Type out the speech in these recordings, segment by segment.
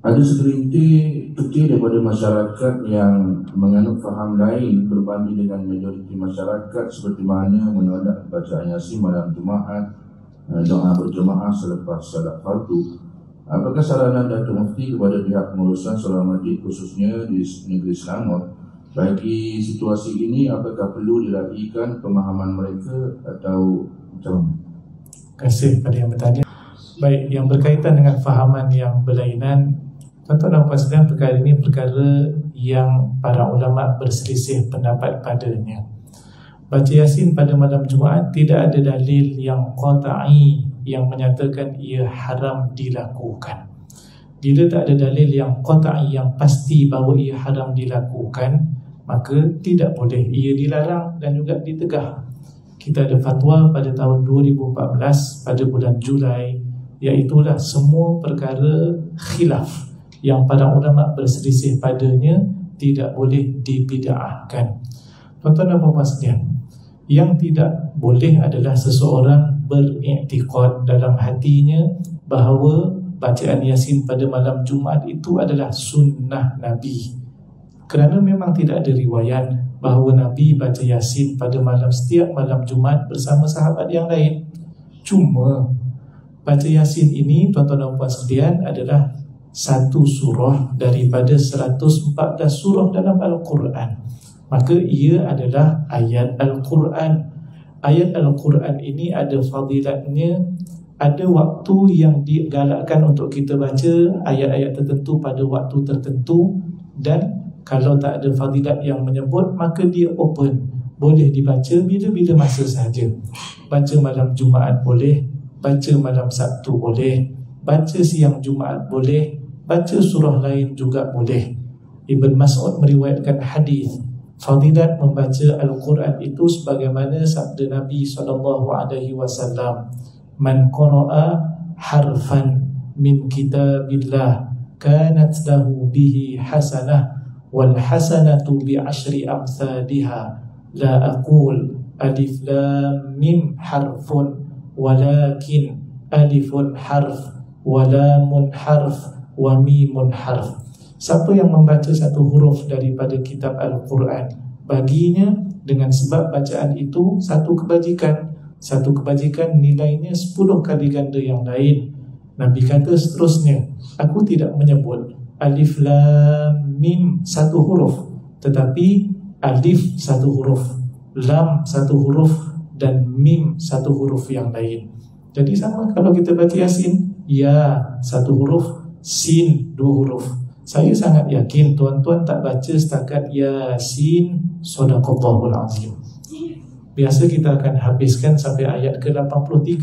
Ada segelintir kecil daripada masyarakat yang menganut faham lain berbanding dengan majoriti masyarakat, seperti mana menolak bacaan Yasin malam Jumaat, doa berjemaah selepas salat fardu. Apakah saranan Datuk Mufti kepada pihak pengurusan Sekolah Madrid khususnya di negeri Selangor bagi situasi ini? Apakah perlu diraihkan pemahaman mereka atau macam mana? Terima kasih kepada yang bertanya. Baik, yang berkaitan dengan fahaman yang berlainan, tuan-tuan dan puan sekalian, perkara ini perkara yang para ulama berselisih pendapat padanya. Baca Yasin pada malam Jumaat tidak ada dalil yang qat'i yang menyatakan ia haram dilakukan. Bila tak ada dalil yang qat'i yang pasti bahawa ia haram dilakukan, maka tidak boleh, ia dilarang dan juga ditegah. Kita ada fatwa pada tahun 2014 pada bulan Julai, iaitulah semua perkara khilaf yang para ulama berselisih padanya tidak boleh dibid'ahkan. Tuan-tuan dan puan sekalian, yang tidak boleh adalah seseorang beriktikad dalam hatinya bahawa bacaan Yasin pada malam Jumaat itu adalah sunnah Nabi. Kerana memang tidak ada riwayat bahawa Nabi baca Yasin pada setiap malam Jumaat bersama sahabat yang lain. Cuma baca Yasin ini, tuan-tuan dan puan sekalian, adalah satu surah daripada 114 surah dalam Al-Quran. Maka ia adalah ayat Al-Quran. Ayat Al-Quran ini ada fadilatnya, ada waktu yang digalakkan untuk kita baca ayat-ayat tertentu pada waktu tertentu, dan kalau tak ada fadilat yang menyebut, maka dia open, boleh dibaca bila-bila masa sahaja. Baca malam Jumaat boleh, baca malam Sabtu boleh, baca siang Jumaat boleh, baca surah lain juga boleh. Ibn Mas'ud meriwayatkan hadis fadilat membaca Al-Quran itu sebagaimana sabda Nabi SAW, man qara'a harfan min kitabillah kanat lahu bihi hasanah wal hasanatu bi ashri amthaliha la aqul alif lam mim harfun walakin alifun harf wa lamun harf wa mimun harf. Siapa yang membaca satu huruf daripada kitab Al-Quran, baginya dengan sebab bacaan itu satu kebajikan. Satu kebajikan nilainya 10 kali ganda yang lain. Nabi kata seterusnya, aku tidak menyebut alif lam mim satu huruf, tetapi alif satu huruf, lam satu huruf, dan mim satu huruf yang lain. Jadi sama kalau kita baca Yasin, ya satu huruf, sin dua huruf. Saya sangat yakin tuan-tuan tak baca setakat Yasin Sadaqallahul Azim. Biasa kita akan habiskan sampai ayat ke-83.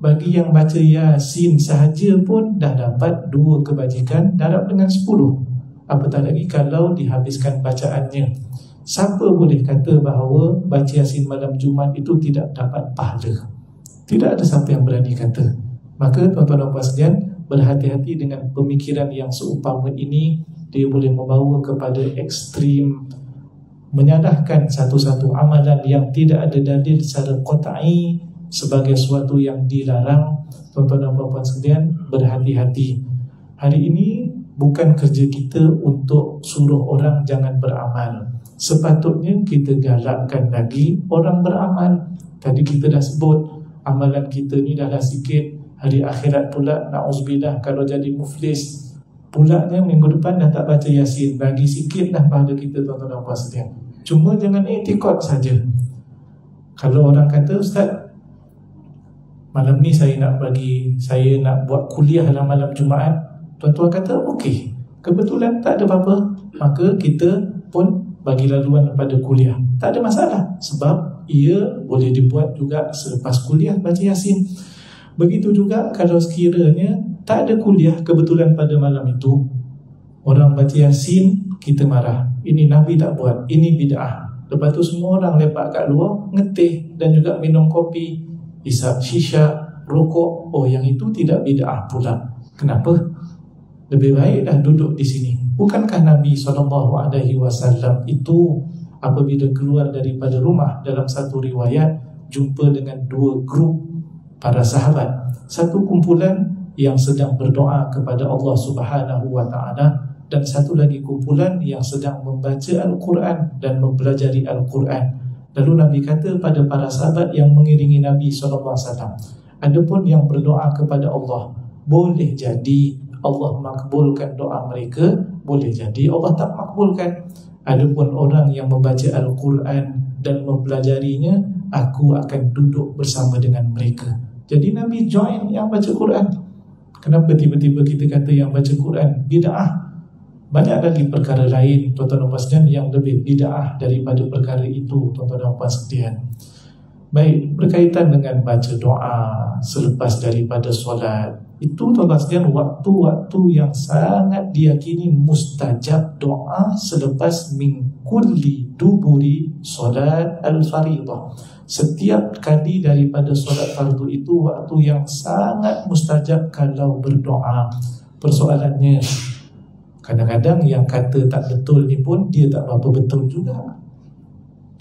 Bagi yang baca Yasin sahaja pun dah dapat 2 kebajikan, darab dengan 10. Apatah lagi kalau dihabiskan bacaannya. Siapa boleh kata bahawa baca Yasin malam Jumaat itu tidak dapat pahala? Tidak ada siapa yang berani kata. Maka tuan-tuan dan puan sekalian, berhati-hati dengan pemikiran yang seumpama ini. Dia boleh membawa kepada ekstrim, menyalahkan satu-satu amalan yang tidak ada dalil secara qat'i sebagai sesuatu yang dilarang. Tuan-tuan dan puan sekalian, berhati-hati. Hari ini bukan kerja kita untuk suruh orang jangan beramal. Sepatutnya kita galakkan lagi orang beramal. Tadi kita dah sebut, amalan kita ni dah sikit. Hari akhirat pula, na'uzubillah, kalau jadi muflis, pulaknya minggu depan dah tak baca Yasin. Bagi sikit dah pahala kita, tuan-tuan dan puan sekalian. Cuma jangan iktikad saja. Kalau orang kata, Ustaz, malam ni saya nak buat kuliah dalam malam Jumaat, tuan-tuan kata okey, kebetulan tak ada apa-apa, maka kita pun bagi laluan pada kuliah. Tak ada masalah, sebab ia boleh dibuat juga selepas kuliah baca Yasin. Begitu juga kalau sekiranya tak ada kuliah kebetulan pada malam itu, orang baca Yasin, kita marah, ini Nabi tak buat, ini bid'ah. Lepas tu semua orang lepak kat luar, ngeteh dan juga minum kopi, isap shisha, rokok. Oh, yang itu tidak bid'ah pula. Kenapa? Lebih baik dah duduk di sini. Bukankah Nabi SAW itu apabila keluar daripada rumah, dalam satu riwayat jumpa dengan 2 grup para sahabat. Satu kumpulan yang sedang berdoa kepada Allah Subhanahu wa taala, dan satu lagi kumpulan yang sedang membaca Al-Quran dan mempelajari Al-Quran. Lalu Nabi kata pada para sahabat yang mengiringi Nabi SAW, adapun yang berdoa kepada Allah, boleh jadi Allah makbulkan doa mereka, boleh jadi Allah tak makbulkan. Adapun orang yang membaca Al-Quran dan mempelajarinya, aku akan duduk bersama dengan mereka. Jadi Nabi join yang baca Quran. Kenapa tiba-tiba kita kata yang baca Quran bid'ah? Banyak lagi perkara lain, tuan-tuan dan puan sekalian, yang lebih bid'ah daripada perkara itu, tuan-tuan dan puan sekalian. Baik, berkaitan dengan baca doa selepas daripada solat, itu tuan-tuan sekalian waktu-waktu yang sangat diyakini mustajab doa selepas min kulli duburi solat al-faridah. Setiap kali daripada solat fardu itu waktu yang sangat mustajab kalau berdoa. Persoalannya, kadang-kadang yang kata tak betul ni pun dia tak berapa betul juga.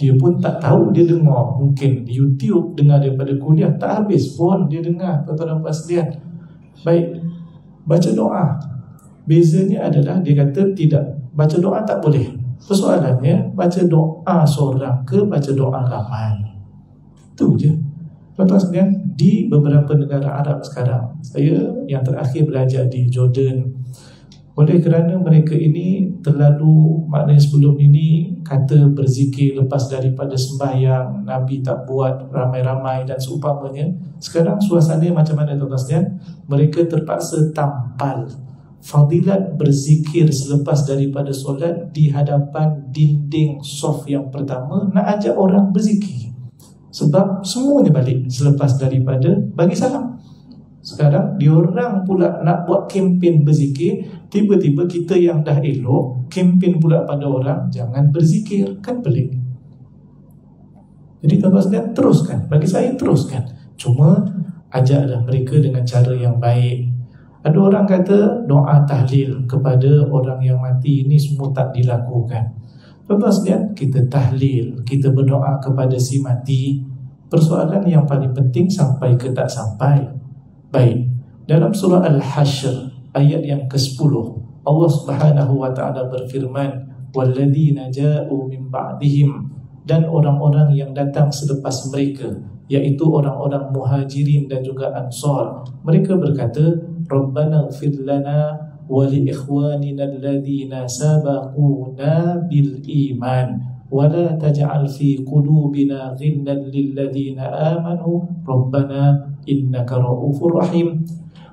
Dia pun tak tahu, dia dengar mungkin di YouTube, dengar daripada kuliah, tak habis pun dia dengar, tuan-tuan dan puan sekalian. Baik, baca doa, bezanya adalah dia kata tidak, baca doa tak boleh. Persoalannya, baca doa seorang ke baca doa ramai? Itu je. Tuan-tuan sekalian, di beberapa negara Arab sekarang, saya yang terakhir belajar di Jordan, oleh kerana mereka ini terlalu, maknanya sebelum ini kata berzikir lepas daripada sembahyang, Nabi tak buat ramai-ramai dan seumpamanya. Sekarang suasana macam mana tuan-tuan sekalian? Mereka terpaksa tampal fadilat berzikir selepas daripada solat di hadapan dinding saf yang pertama, nak ajak orang berzikir. Sebab semuanya balik selepas daripada bagi salam. Sekarang diorang pula nak buat kempen berzikir, tiba-tiba kita yang dah elok kempen pula pada orang jangan berzikir, kan pelik. Jadi tuan-tuan sekalian, teruskan, bagi saya teruskan, cuma ajaklah mereka dengan cara yang baik. Ada orang kata doa tahlil kepada orang yang mati ini semua tak dilakukan. Tuan-tuan sekalian, kita tahlil, kita berdoa kepada si mati, persoalan yang paling penting sampai ke tak sampai. Baik, dalam surah Al-Hashr ayat yang ke-10, Allah Subhanahu wa taala berfirman, walladzina ja'u min ba'dihim, dan orang-orang yang datang selepas mereka, yaitu orang-orang muhajirin dan juga ansar, mereka berkata, Rabbana ighfir lana wa li ikhwanina alladhina sabaquna bil iman wa la taj'al fi qulubina ghillan lil ladzina amanu rabbana innaka ra'ufur rahim.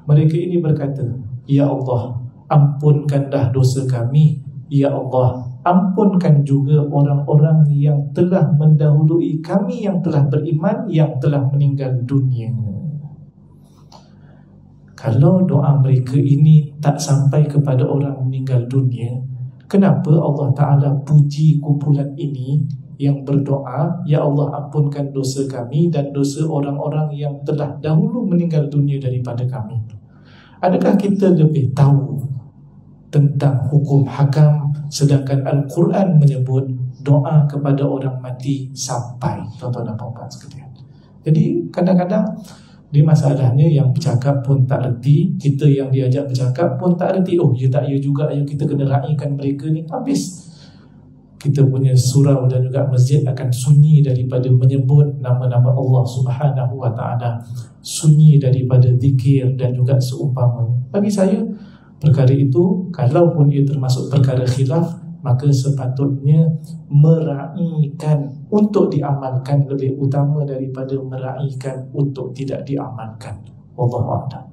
Mereka ini berkata, ya Allah, ampunkanlah dosa kami. Ya Allah, ampunkan juga orang-orang yang telah mendahului kami, yang telah beriman, yang telah meninggal dunia. Kalau doa mereka ini tak sampai kepada orang meninggal dunia, kenapa Allah Ta'ala puji kumpulan ini yang berdoa, ya Allah ampunkan dosa kami dan dosa orang-orang yang telah dahulu meninggal dunia daripada kami? Adakah kita lebih tahu tentang hukum hakam, sedangkan Al-Quran menyebut doa kepada orang mati sampai, tuan-tuan dan puan-puan sekalian. Jadi kadang-kadang di masalahnya yang bercakap pun tak reti, kita yang diajak bercakap pun tak reti. Oh, ya tak ya juga, ayo kita kena raikan mereka ni. Habis kita punya surau dan juga masjid akan sunyi daripada menyebut nama-nama Allah Subhanahu wa ta'ala, sunyi daripada zikir dan juga seumpamanya. Bagi saya, perkara itu, kalaupun ia termasuk perkara khilaf, maka sepatutnya meraihkan untuk diamalkan lebih utama daripada meraihkan untuk tidak diamalkan. Wallahu a'lam.